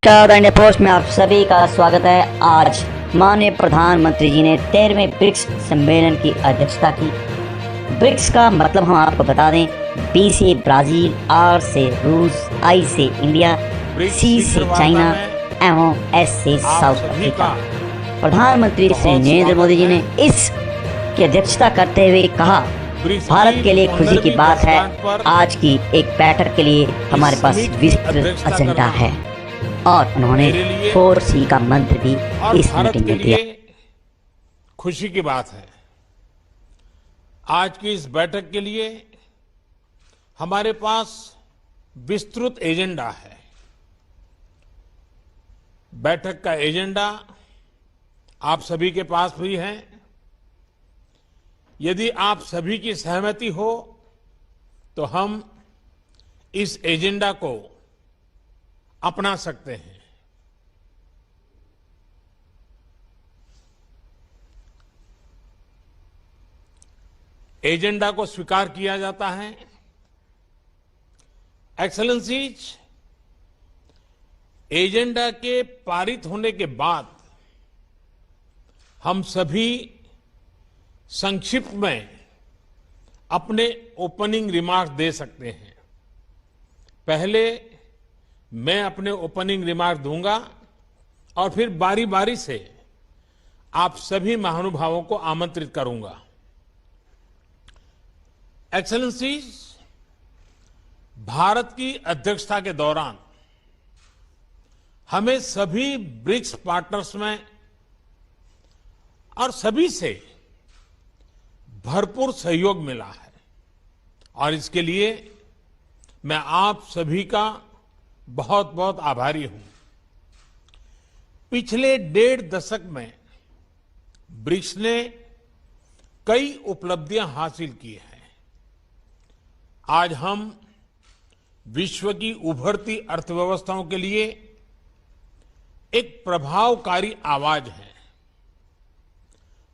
नमस्कार India post में आप सभी का स्वागत है। आज माननीय प्रधानमंत्री जी ने 13वें ब्रिक्स सम्मेलन की अध्यक्षता की। ब्रिक्स का मतलब हम आपको बता दें, बी से ब्राजील, आर से रूस, आई से इंडिया, सी से चाइना एवं एस से साउथ अफ्रीका। प्रधानमंत्री श्री नरेंद्र मोदी जी ने इस की अध्यक्षता करते हुए कहा, भारत के लिए खुशी की बात है, आज की एक बैठक के लिए हमारे पास विस्तृत एजेंडा है। और उन्होंने 4C का मंत्र भी इस मीटिंग में दिया। खुशी की बात है, आज की इस बैठक के लिए हमारे पास विस्तृत एजेंडा है। बैठक का एजेंडा आप सभी के पास भी है। यदि आप सभी की सहमति हो तो हम इस एजेंडा को अपना सकते हैं। एजेंडा को स्वीकार किया जाता है। एक्सेलेंसीज, एजेंडा के पारित होने के बाद हम सभी संक्षिप्त में अपने ओपनिंग रिमार्क्स दे सकते हैं। पहले मैं अपने ओपनिंग रिमार्क दूंगा और फिर बारी बारी से आप सभी महानुभावों को आमंत्रित करूंगा। एक्सेलेंसीज, भारत की अध्यक्षता के दौरान हमें सभी ब्रिक्स पार्टनर्स में और सभी से भरपूर सहयोग मिला है और इसके लिए मैं आप सभी का बहुत बहुत आभारी हूं। पिछले 1.5 दशक में ब्रिक्स ने कई उपलब्धियां हासिल की हैं। आज हम विश्व की उभरती अर्थव्यवस्थाओं के लिए एक प्रभावकारी आवाज है।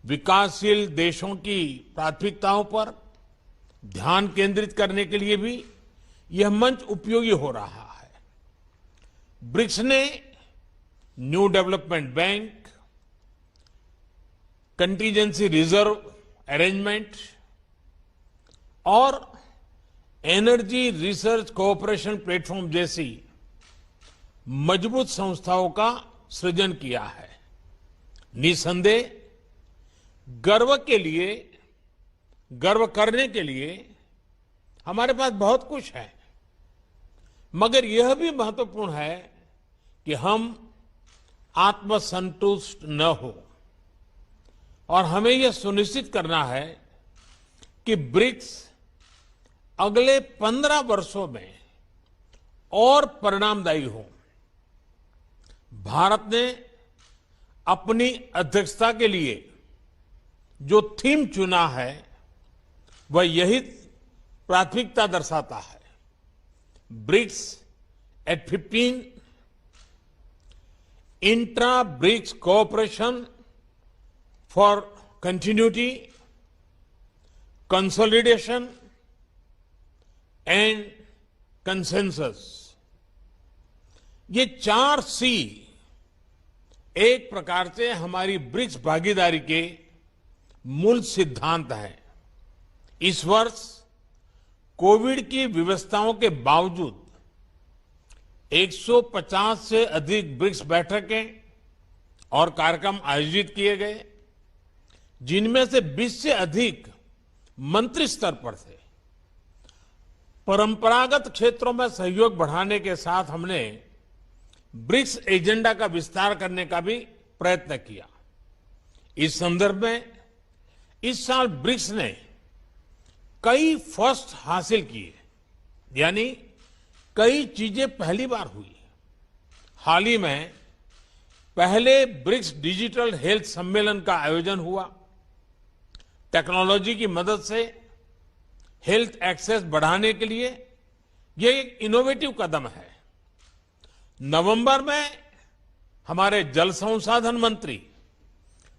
विकासशील देशों की प्राथमिकताओं पर ध्यान केंद्रित करने के लिए भी यह मंच उपयोगी हो रहा है। ब्रिक्स ने new development bank, contingency reserve arrangement और एनर्जी रिसर्च कोऑपरेशन प्लेटफॉर्म जैसी मजबूत संस्थाओं का सृजन किया है। निसंदेह गर्व करने के लिए हमारे पास बहुत कुछ है, मगर यह भी महत्वपूर्ण है कि हम आत्मसंतुष्ट न हो और हमें यह सुनिश्चित करना है कि ब्रिक्स अगले 15 वर्षों में और परिणामदायी हो। भारत ने अपनी अध्यक्षता के लिए जो थीम चुना है वह यही प्राथमिकता दर्शाता है। BRICS at 15, intra BRICS cooperation for continuity, consolidation and consensus. ये 4C एक प्रकार से हमारी ब्रिक्स भागीदारी के मूल सिद्धांत है। इस वर्ष कोविड की व्यवस्थाओं के बावजूद 150 से अधिक ब्रिक्स बैठकें और कार्यक्रम आयोजित किए गए, जिनमें से 20 से अधिक मंत्री स्तर पर थे। परंपरागत क्षेत्रों में सहयोग बढ़ाने के साथ हमने ब्रिक्स एजेंडा का विस्तार करने का भी प्रयत्न किया। इस संदर्भ में इस साल ब्रिक्स ने कई फर्स्ट हासिल किए, यानी कई चीजें पहली बार हुई। हाल ही में पहले ब्रिक्स डिजिटल हेल्थ सम्मेलन का आयोजन हुआ। टेक्नोलॉजी की मदद से हेल्थ एक्सेस बढ़ाने के लिए यह एक इनोवेटिव कदम है। नवंबर में हमारे जल संसाधन मंत्री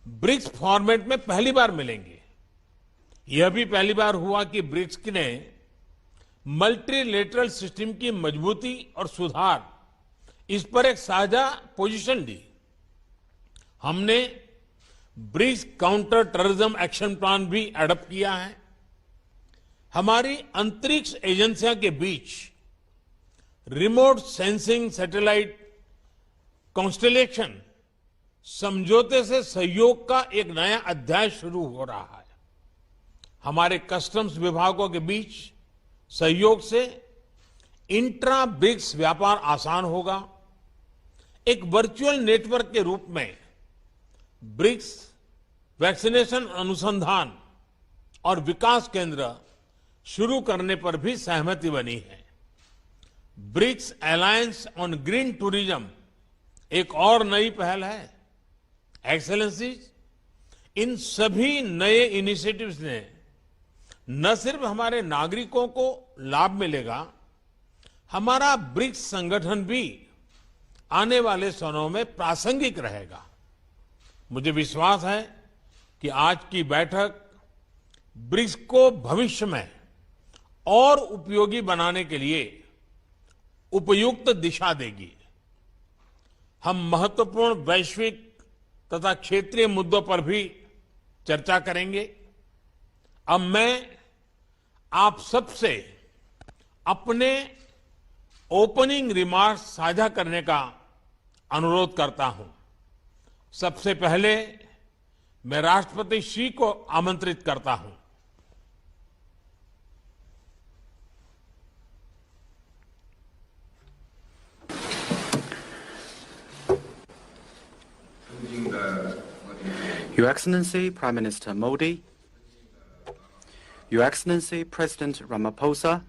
ब्रिक्स फॉर्मेट में पहली बार मिलेंगे। यह भी पहली बार हुआ कि ब्रिक्स ने मल्टीलेटरल सिस्टम की मजबूती और सुधार इस पर एक साझा पोजीशन ली। हमने BRICS counter terrorism action plan भी एडॉप्ट किया है। हमारी अंतरिक्ष एजेंसियों के बीच रिमोट सेंसिंग सैटेलाइट कॉन्स्टेलेशन समझौते से सहयोग का एक नया अध्याय शुरू हो रहा है। हमारे कस्टम्स विभागों के बीच सहयोग से इंट्रा ब्रिक्स व्यापार आसान होगा। एक वर्चुअल नेटवर्क के रूप में ब्रिक्स वैक्सीनेशन अनुसंधान और विकास केंद्र शुरू करने पर भी सहमति बनी है। BRICS alliance on green tourism एक और नई पहल है। एक्सेलेंसीज, इन सभी नए इनिशिएटिव्स ने न सिर्फ हमारे नागरिकों को लाभ मिलेगा, हमारा ब्रिक्स संगठन भी आने वाले समय में प्रासंगिक रहेगा। मुझे विश्वास है कि आज की बैठक ब्रिक्स को भविष्य में और उपयोगी बनाने के लिए उपयुक्त दिशा देगी। हम महत्वपूर्ण वैश्विक तथा क्षेत्रीय मुद्दों पर भी चर्चा करेंगे। अब मैं आप सबसे अपने ओपनिंग रिमार्क्स साझा करने का अनुरोध करता हूं। सबसे पहले मैं राष्ट्रपति श्री को आमंत्रित करता हूं। Your Excellency Prime Minister Modi, Your Excellency President Ramaphosa,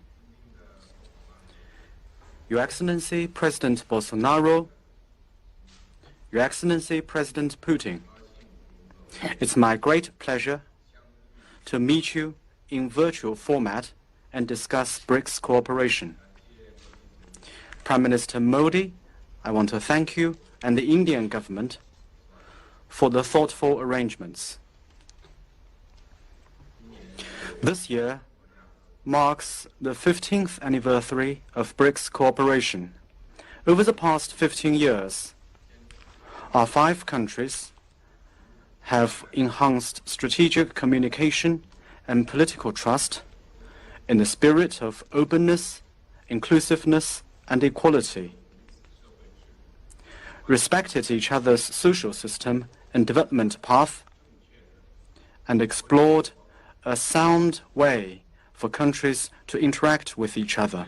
Your Excellency President Bolsonaro, Your Excellency President Putin, it's my great pleasure to meet you in virtual format and discuss BRICS cooperation. Prime Minister Modi, I want to thank you and the Indian government for the thoughtful arrangements. This year marks the 15th anniversary of BRICS cooperation. Over the past 15 years, our 5 countries have enhanced strategic communication and political trust in the spirit of openness, inclusiveness, and equality, respected each other's social system and development path, and explored a sound way for countries to interact with each other.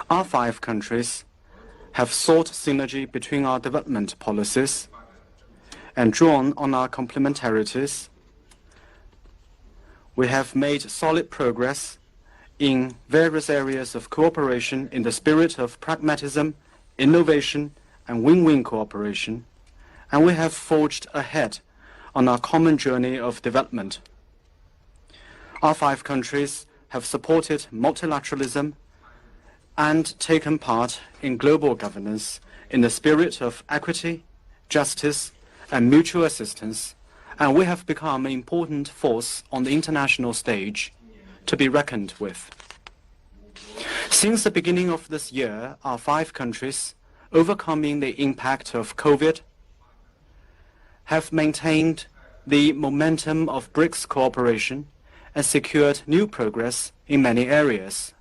Our 5 countries have sought synergy between our development policies and drawn on our complementarities. We have made solid progress in various areas of cooperation in the spirit of pragmatism, innovation, and win-win cooperation, and we have forged ahead on our common journey of development. Our 5 countries have supported multilateralism and taken part in global governance in the spirit of equity, justice, and mutual assistance, and we have become an important force on the international stage to be reckoned with. Since the beginning of this year, our 5 countries, overcoming the impact of COVID, have maintained the momentum of BRICS cooperation and secured new progress in many areas.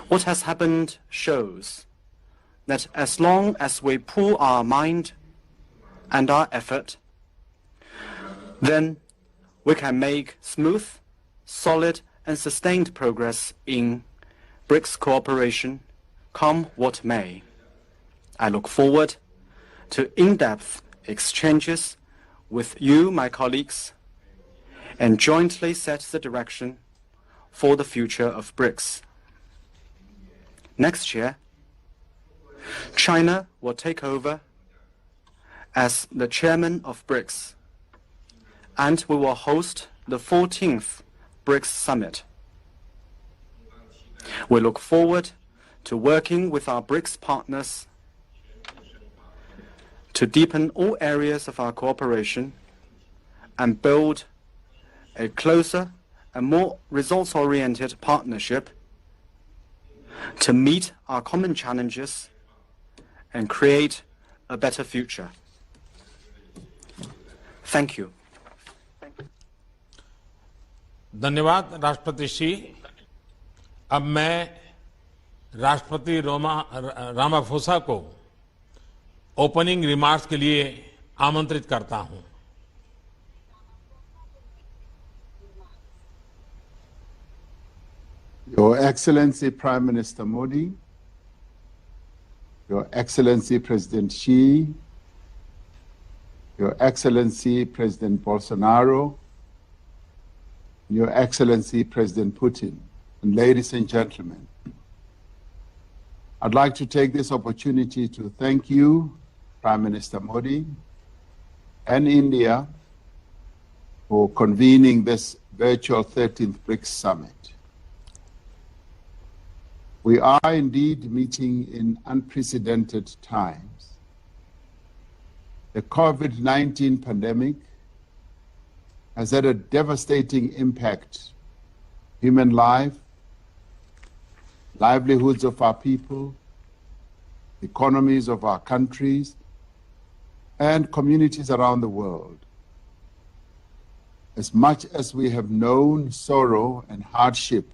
What has happened shows that as long as we pool our mind and our effort, then we can make smooth, solid, and sustained progress in BRICS cooperation, come what may. I look forward to in-depth exchanges with you, my colleagues, and jointly set the direction for the future of BRICS. Next year, China will take over as the chairman of BRICS, and we will host the 14th BRICS Summit. We look forward to working with our BRICS partners to deepen all areas of our cooperation and build a closer and more results-oriented partnership to meet our common challenges and create a better future. Thank you. धन्यवाद राष्ट्रपति श्री। अब मैं राष्ट्रपति Ramaphosa को opening remarks के लिए आमंत्रित करता हूं। Your Excellency Prime Minister Modi, Your Excellency President Xi, Your Excellency President Bolsonaro, Your Excellency President Putin, and ladies and gentlemen, I'd like to take this opportunity to thank you, Prime Minister Modi, and India for convening this virtual 13th BRICS Summit. We are indeed meeting in unprecedented times. The COVID-19 pandemic has had a devastating impact on human life, livelihoods of our people, economies of our countries, and communities around the world. As much as we have known sorrow and hardship,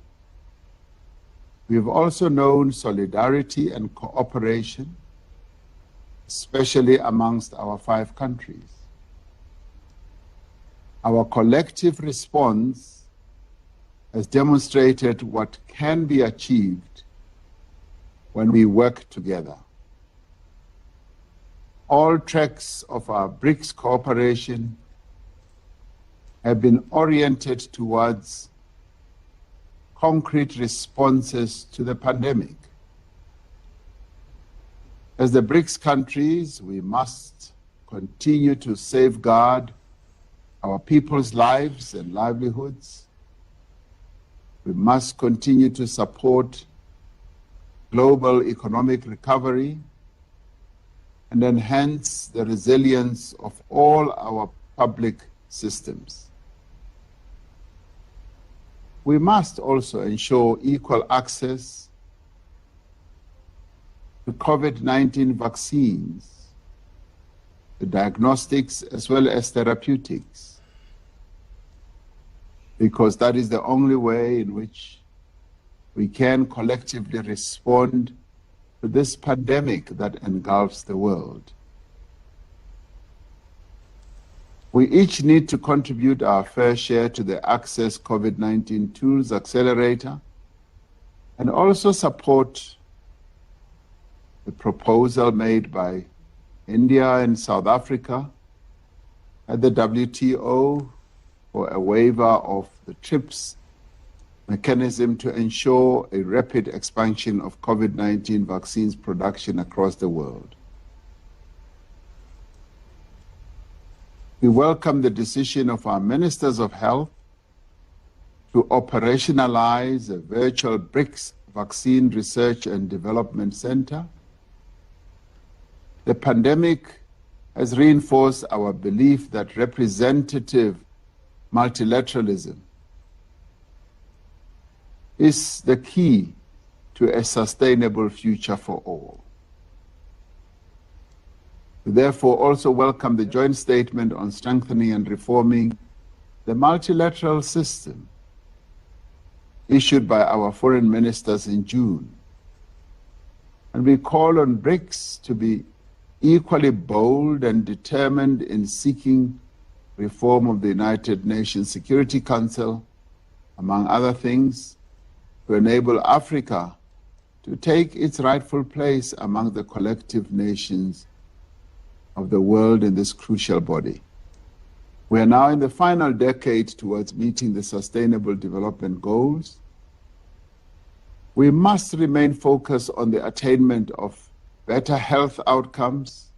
we have also known solidarity and cooperation, especially amongst our 5 countries. Our collective response has demonstrated what can be achieved when we work together. All tracks of our BRICS cooperation have been oriented towards concrete responses to the pandemic. As the BRICS countries, we must continue to safeguard our people's lives and livelihoods. We must continue to support global economic recovery and enhance the resilience of all our public systems. We must also ensure equal access to COVID-19 vaccines, the diagnostics as well as therapeutics, because that is the only way in which we can collectively respond to this pandemic that engulfs the world. We each need to contribute our fair share to the Access COVID-19 Tools Accelerator and also support the proposal made by India and South Africa at the WTO for a waiver of the TRIPS mechanism to ensure a rapid expansion of COVID-19 vaccines production across the world. We welcome the decision of our Ministers of Health to operationalize a virtual BRICS Vaccine Research and Development Center. The pandemic has reinforced our belief that representative multilateralism is the key to a sustainable future for all. We therefore also welcome the joint statement on strengthening and reforming the multilateral system issued by our foreign ministers in June. And we call on BRICS to be equally bold and determined in seeking reform of the United Nations Security Council, among other things, to enable Africa to take its rightful place among the collective nations of the world in this crucial body. We are now in the final decade towards meeting the Sustainable Development Goals. We must remain focused on the attainment of better health outcomes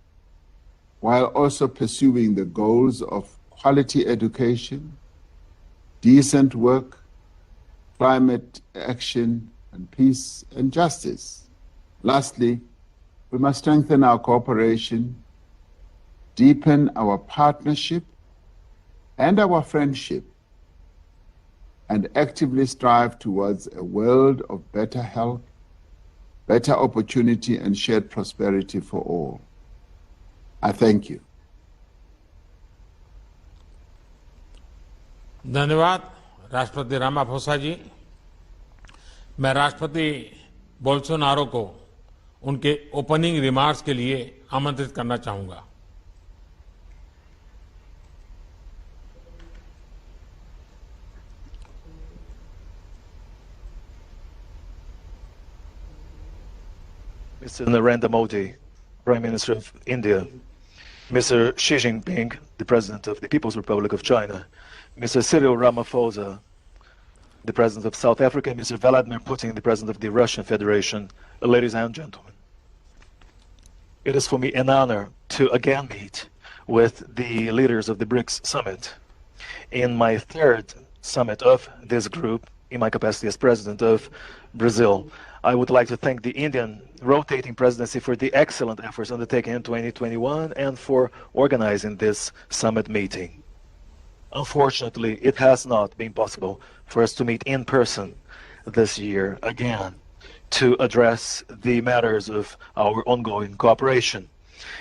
while also pursuing the goals of quality education, decent work, climate action, and peace and justice. Lastly, we must strengthen our cooperation, deepen our partnership and our friendship, and actively strive towards a world of better health, better opportunity and shared prosperity for all. I thank you. धन्यवाद राष्ट्रपति Ramaphosa जी। मैं राष्ट्रपति Bolsonaro को उनके opening remarks के लिए आमंत्रित करना चाहूंगा। Mr. Narendra Modi, Prime Minister of India, Mr. Xi Jinping, the President of the People's Republic of China, Mr. Cyril Ramaphosa, the President of South Africa, Mr. Vladimir Putin, the President of the Russian Federation, ladies and gentlemen. It is for me an honor to again meet with the leaders of the BRICS Summit in my third summit of this group in my capacity as President of Brazil. I would like to thank the Indian rotating presidency for the excellent efforts undertaken in 2021 and for organizing this summit meeting. Unfortunately, it has not been possible for us to meet in person this year again to address the matters of our ongoing cooperation.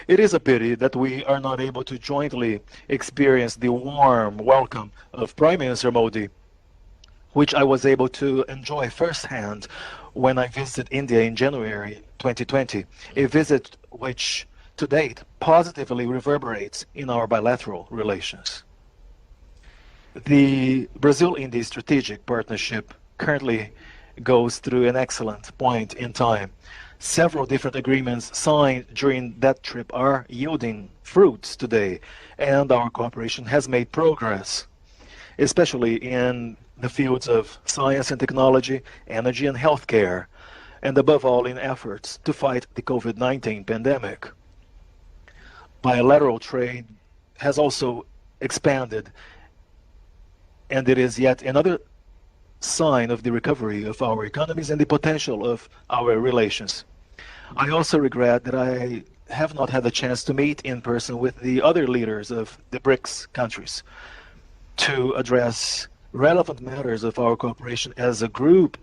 It is a pity that we are not able to jointly experience the warm welcome of Prime Minister Modi, which I was able to enjoy firsthand when I visited India in January 2020, a visit which to date positively reverberates in our bilateral relations. The Brazil-India strategic partnership currently goes through an excellent point in time. Several different agreements signed during that trip are yielding fruits today, and our cooperation has made progress, especially in the fields of science and technology, energy and healthcare, and above all in efforts to fight the COVID-19 pandemic. Bilateral trade has also expanded, and it is yet another sign of the recovery of our economies and the potential of our relations. I also regret that I have not had the chance to meet in person with the other leaders of the BRICS countries to address relevant matters of our cooperation as a group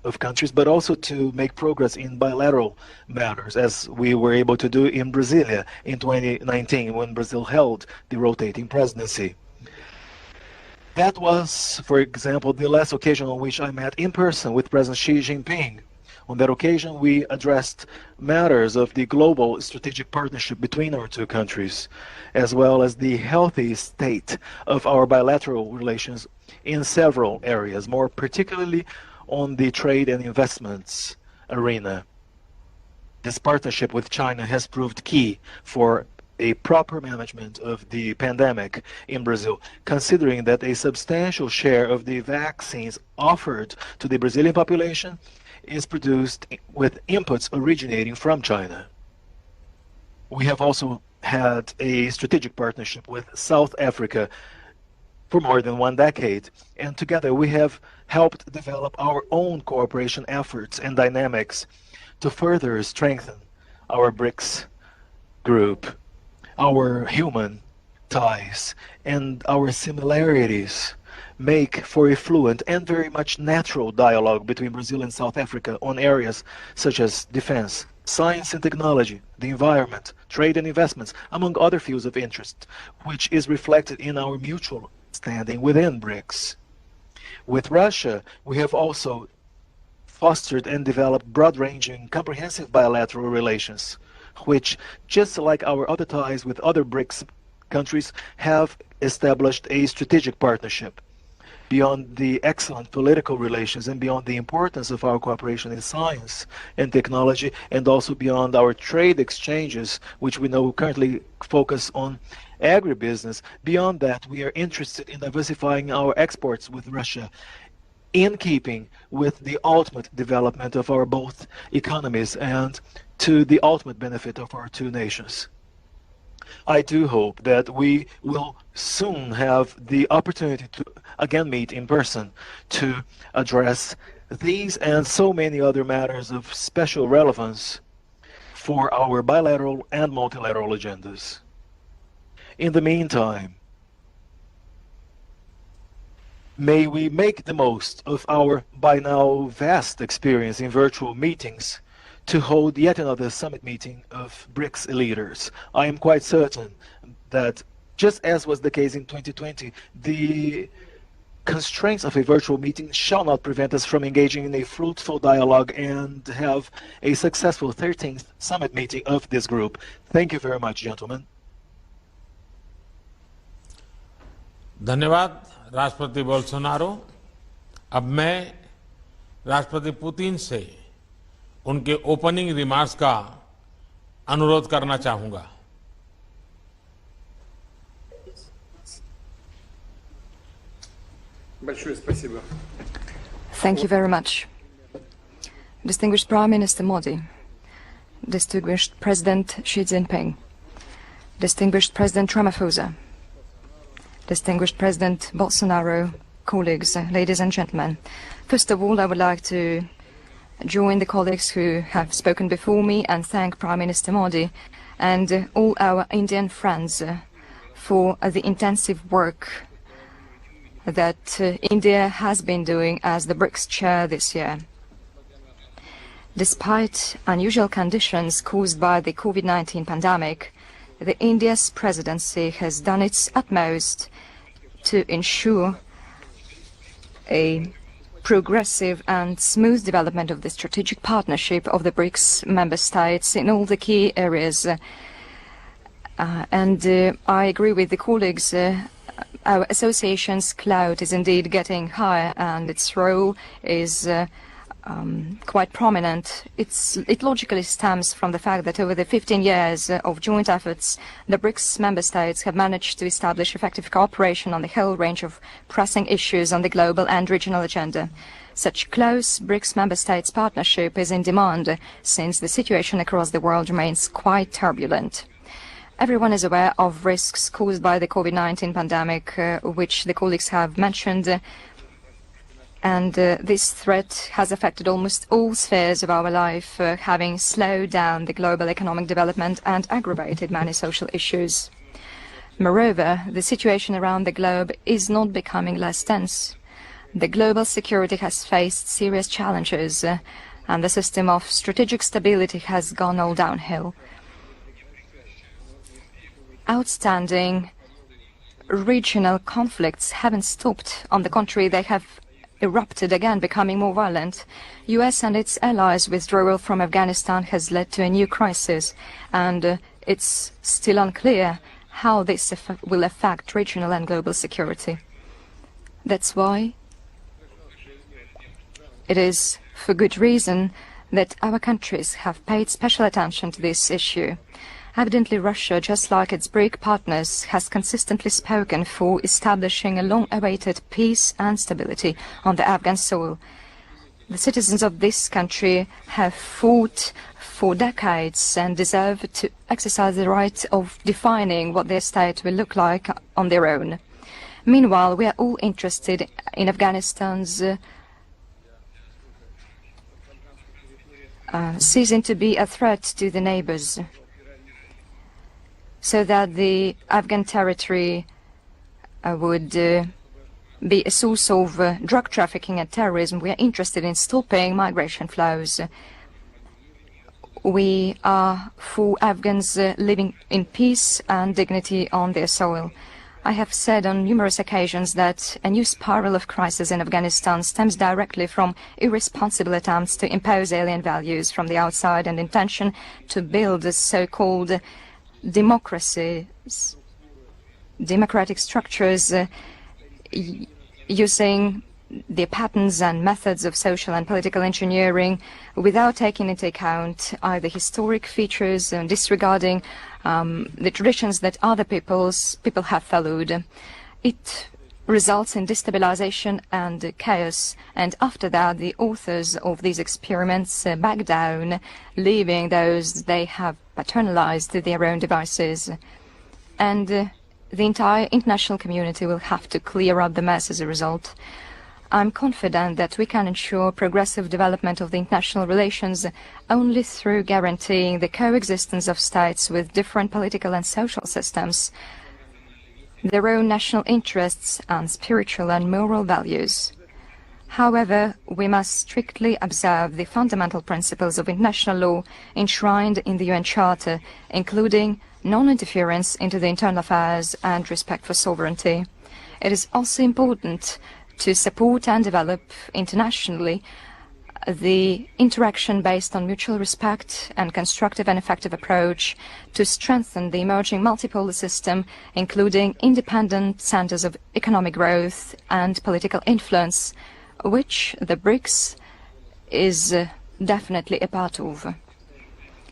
of countries, but also to make progress in bilateral matters, as we were able to do in Brasilia in 2019 when Brazil held the rotating presidency. That was, for example, the last occasion on which I met in person with President Xi Jinping. On that occasion, we addressed matters of the global strategic partnership between our two countries, as well as the healthy state of our bilateral relations in several areas, more particularly on the trade and investments arena. This partnership with China has proved key for a proper management of the pandemic in Brazil, considering that a substantial share of the vaccines offered to the Brazilian population is produced with inputs originating from China. We have also had a strategic partnership with South Africa for more than 1 decade, and together we have helped develop our own cooperation efforts and dynamics to further strengthen our BRICS group. Our human ties and our similarities make for a fluent and very much natural dialogue between Brazil and South Africa on areas such as defense, science and technology, the environment, trade and investments, among other fields of interest, which is reflected in our mutual standing within BRICS. With Russia, we have also fostered and developed broad-ranging, comprehensive bilateral relations, which, just like our other ties with other BRICS countries, have established a strategic partnership. Beyond the excellent political relations and beyond the importance of our cooperation in science and technology, and also beyond our trade exchanges, which we know currently focus on agribusiness, beyond that we are interested in diversifying our exports with Russia in keeping with the ultimate development of our both economies and to the ultimate benefit of our two nations. I do hope that we will soon have the opportunity to again meet in person to address these and so many other matters of special relevance for our bilateral and multilateral agendas. In the meantime, May we make the most of our by now vast experience in virtual meetings to hold yet another summit meeting of BRICS leaders. I am quite certain that, just as was the case in 2020, the constraints of a virtual meeting shall not prevent us from engaging in a fruitful dialogue and have a successful 13th summit meeting of this group. Thank you very much, gentlemen. धन्यवाद राष्ट्रपति Bolsonaro. अब मैं राष्ट्रपति Putin से उनके opening remarks का अनुरोध करना चाहूंगा। Thank you very much. Distinguished Prime Minister Modi, distinguished President Xi Jinping, distinguished President Ramaphosa, distinguished President Bolsonaro, colleagues, ladies and gentlemen. First of all, I would like to join the colleagues who have spoken before me and thank Prime Minister Modi and all our Indian friends for the intensive work that India has been doing as the BRICS chair this year. Despite unusual conditions caused by the COVID-19 pandemic, India's presidency has done its utmost to ensure a progressive and smooth development of the strategic partnership of the BRICS member states in all the key areas. I agree with the colleagues. Our association's clout is indeed getting higher and its role is quite prominent. It logically stems from the fact that over the 15 years of joint efforts, the BRICS member states have managed to establish effective cooperation on the whole range of pressing issues on the global and regional agenda. Such close BRICS member states partnership is in demand since the situation across the world remains quite turbulent. Everyone is aware of risks caused by the COVID-19 pandemic, which the colleagues have mentioned, and this threat has affected almost all spheres of our life, having slowed down the global economic development and aggravated many social issues. Moreover, the situation around the globe is not becoming less tense. The global security has faced serious challenges, and the system of strategic stability has gone all downhill. Outstanding regional conflicts haven't stopped. On the contrary, they have erupted again, becoming more violent. US and its allies' withdrawal from Afghanistan has led to a new crisis, and it's still unclear how this will affect regional and global security. That's why it is for good reason that our countries have paid special attention to this issue. Evidently, Russia, just like its BRIC partners, has consistently spoken for establishing a long-awaited peace and stability on the Afghan soil. The citizens of this country have fought for decades and deserve to exercise the right of defining what their state will look like on their own. Meanwhile, we are all interested in Afghanistan's ceasing to be a threat to the neighbors, so that the Afghan territory would be a source of drug trafficking and terrorism. We are interested in stopping migration flows. We are for Afghans living in peace and dignity on their soil. I have said on numerous occasions that a new spiral of crisis in Afghanistan stems directly from irresponsible attempts to impose alien values from the outside and intention to build a so-called democratic structures using the patterns and methods of social and political engineering without taking into account either historic features and disregarding the traditions that other people have followed. It results in destabilization and chaos, and after that the authors of these experiments back down, leaving those they have paternalized to their own devices, and the entire international community will have to clear up the mess as a result. I'm confident that we can ensure progressive development of the international relations only through guaranteeing the coexistence of states with different political and social systems. their own national interests and spiritual and moral values. However, we must strictly observe the fundamental principles of international law enshrined in the UN Charter, including non-interference into the internal affairs and respect for sovereignty. It is also important to support and develop internationally the interaction based on mutual respect and constructive and effective approach to strengthen the emerging multipolar system, including independent centers of economic growth and political influence, which the BRICS is definitely a part of.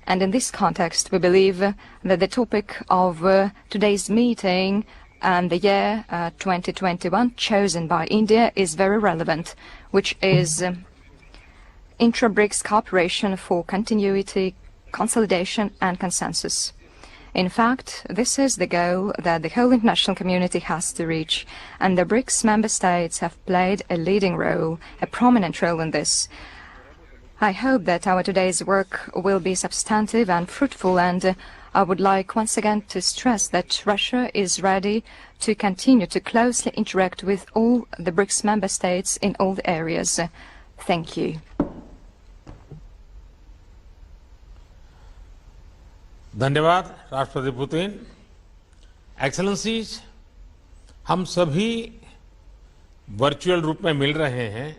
And in this context, we believe that the topic of today's meeting and the year 2021 chosen by India is very relevant, which is intra-BRICS cooperation for continuity, consolidation and consensus. In fact, this is the goal that the whole international community has to reach, and the BRICS member states have played a leading role, a prominent role in this. I hope that our today's work will be substantive and fruitful, and I would like once again to stress that Russia is ready to continue to closely interact with all the BRICS member states in all the areas. Thank you. धन्यवाद राष्ट्रपति Putin. Excellencies, हम सभी virtual रूप में मिल रहे हैं,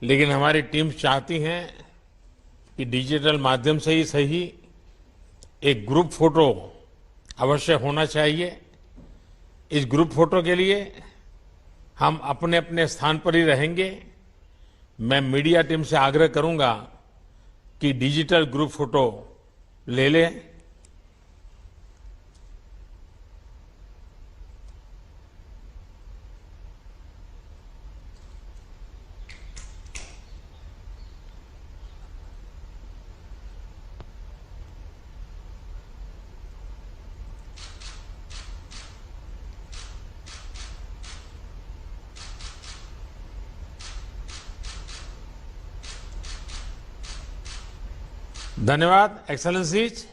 लेकिन हमारी टीम्स चाहती हैं कि डिजिटल माध्यम से ही सही एक ग्रुप फोटो अवश्य होना चाहिए। इस ग्रुप फोटो के लिए हम अपने अपने स्थान पर ही रहेंगे। मैं मीडिया टीम से आग्रह करूंगा कि डिजिटल ग्रुप फोटो ले लें। धन्यवाद एक्सेलेंसीज।